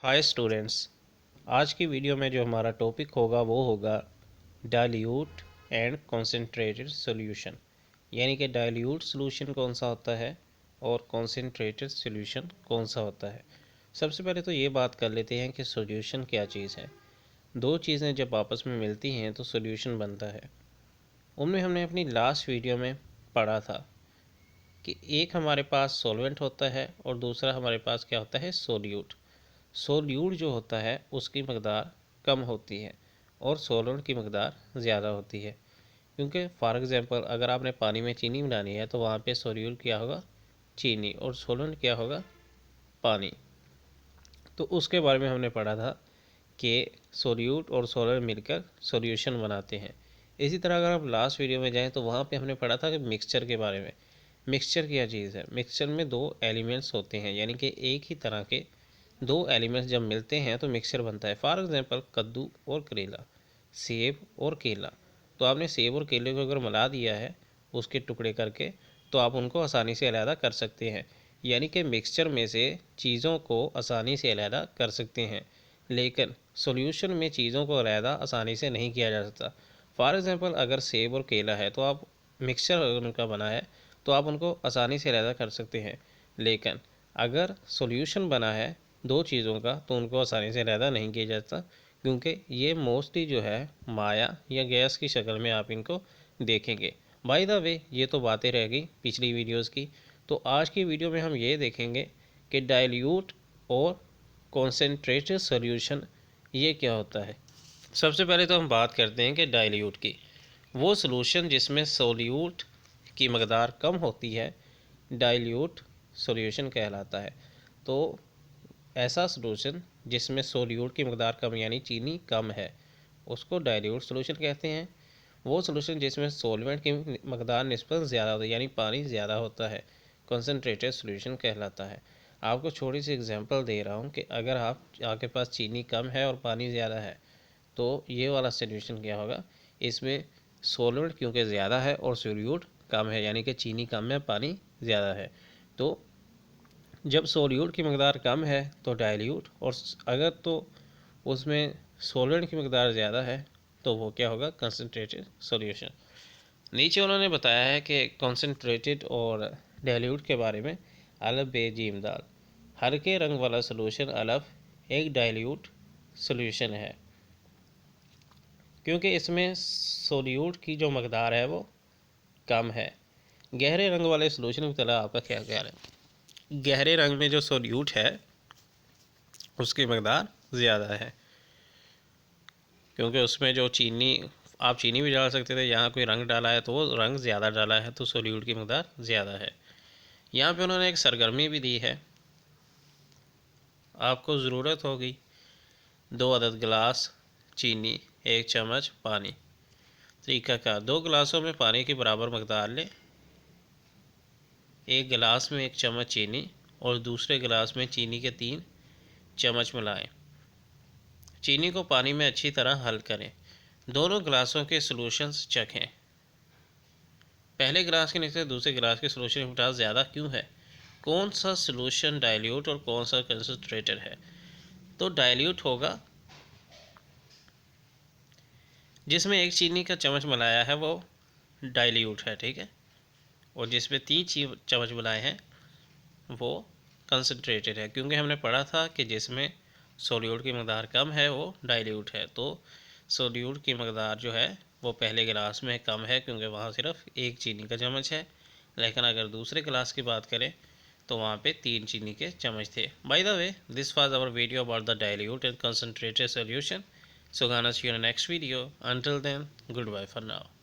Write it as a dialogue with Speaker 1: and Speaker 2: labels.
Speaker 1: Hi students. आज की video में जो हमारा टॉपिक होगा वो होगा डाइल्यूट एंड कॉन्सेंट्रेटेड सॉल्यूशन। यानी कि डाइल्यूट सॉल्यूशन कौन सा होता है और कॉन्सेंट्रेटेड सॉल्यूशन कौन सा होता है। सबसे पहले तो ये बात कर लेते हैं कि सॉल्यूशन क्या चीज़ है। दो चीज़ें जब आपस में मिलती हैं तो सॉल्यूशन बनता है। उनमें हमने अपनी लास्ट वीडियो में पढ़ा था कि एक हमारे पास सॉल्वेंट होता है और दूसरा हमारे पास क्या होता है, सोल्यूट। सोल्यूट जो होता है उसकी मकदार कम होती है और सोलेंट की मकदार ज़्यादा होती है। क्योंकि फॉर एग्ज़ाम्पल अगर आपने पानी में चीनी मिलानी है तो वहाँ पे सोल्यूट क्या होगा, चीनी, और सोलेंट क्या होगा, पानी। तो उसके बारे में हमने पढ़ा था कि सोल्यूट और सोलेंट मिलकर सॉल्यूशन बनाते हैं। इसी तरह अगर हम लास्ट वीडियो में जाएँ तो वहाँ पे हमने पढ़ा था कि मिक्सचर के बारे में। मिक्सचर क्या चीज़ है? मिक्सचर में दो एलिमेंट्स होते हैं, यानी कि एक ही तरह के दो एलिमेंट्स जब मिलते हैं तो मिक्सचर बनता है। फॉर एग्जांपल कद्दू और करेला, सेब और केला। तो आपने सेब और केले को अगर मिला दिया है उसके टुकड़े करके, तो आप उनको आसानी से अलहदा कर सकते हैं। यानी कि मिक्सचर में से चीज़ों को आसानी से अलहदा कर सकते हैं, लेकिन सॉल्यूशन में चीज़ों को अलहदा आसानी से नहीं किया जा सकता। फॉर एग्ज़ाम्पल अगर सेब और केला है तो आप मिक्सचर अगर उनका बना है तो आप उनको आसानी से अलहदा कर सकते हैं, लेकिन अगर सॉल्यूशन बना है दो चीज़ों का तो उनको आसानी से अलहदा नहीं किया जाता, क्योंकि ये मोस्टली जो है माया या गैस की शक्ल में आप इनको देखेंगे। बाय द वे, ये तो बातें रह गई पिछली वीडियोस की। तो आज की वीडियो में हम ये देखेंगे कि डाइल्यूट और कॉन्सेंट्रेटेड सॉल्यूशन ये क्या होता है। सबसे पहले तो हम बात करते हैं कि डाइल्यूट की। वो सॉल्यूशन जिसमें सोल्यूट की मकदार कम होती है डाइल्यूट सॉल्यूशन कहलाता है। तो ऐसा सॉल्यूशन जिसमें सोल्यूट की मकदार कम यानी चीनी कम है उसको डाइल्यूट सॉल्यूशन कहते हैं। वो सॉल्यूशन जिसमें सोलवेंट की मकदार निस्बतन ज़्यादा होती है यानी पानी ज़्यादा होता है कंसनट्रेटेड सॉल्यूशन कहलाता है। आपको छोटी सी एग्जांपल दे रहा हूँ कि अगर आपके पास चीनी कम है और पानी ज़्यादा है तो ये वाला सॉल्यूशन क्या होगा, इसमें सोलवेंट क्योंकि ज़्यादा है और सोल्यूट कम है, यानी कि चीनी कम है पानी ज़्यादा है। तो जब सोल्यूट की मकदार कम है तो डाइल्यूट, और अगर तो उसमें सोलेंट की मकदार ज़्यादा है तो वो क्या होगा, कंसनट्रेटेड सॉल्यूशन। नीचे उन्होंने बताया है कि कंसनट्रेटेड और डाइल्यूट के बारे में। अलफ बे जीम दाल, हल्के रंग वाला सॉल्यूशन अलफ एक डाइल्यूट सॉल्यूशन है, क्योंकि इसमें सोल्यूट की जो मकदार है वो कम है। गहरे रंग वाले सॉल्यूशन की तरह आपका क्या ख्याल है? गहरे रंग में जो सोल्यूट है उसकी मकदार ज़्यादा है, क्योंकि उसमें जो चीनी, आप चीनी भी डाल सकते थे, यहाँ कोई रंग डाला है तो वो रंग ज़्यादा डाला है तो सोल्यूट की मकदार ज़्यादा है। यहाँ पे उन्होंने एक सरगर्मी भी दी है, आपको ज़रूरत होगी 2 अदद गिलास चीनी, 1 चम्मच पानी। तरीक़ाकार, 2 गिलासों में पानी की बराबर मकदार लें, एक गिलास में 1 चम्मच चीनी और दूसरे गिलास में चीनी के 3 चम्मच मिलाएं। चीनी को पानी में अच्छी तरह हल करें। दोनों गिलासों के सॉल्यूशंस चखें। पहले गिलास के निकले दूसरे गिलास के सॉल्यूशन की मिठास ज़्यादा क्यों है? कौन सा सॉल्यूशन डाइल्यूट और कौन सा कंसंट्रेटेड है? तो डाइल्यूट होगा जिसमें 1 चीनी का चम्मच मिलाया है वो डाइल्यूट है, ठीक है, और जिसमें 3 चम्मच मिलाए हैं वो कंसंट्रेटेड है, क्योंकि हमने पढ़ा था कि जिसमें सोल्यूट की मकदार कम है वो डाइल्यूट है। तो सोल्यूट की मकदार जो है वो पहले गिलास में कम है क्योंकि वहाँ सिर्फ 1 चीनी का चम्मच है, लेकिन अगर दूसरे गिलास की बात करें तो वहाँ पे 3 चीनी के चम्मच थे। By the way, this was our video about the dilute and concentrated solution. So gonna see you in next video. Until then, goodbye for now.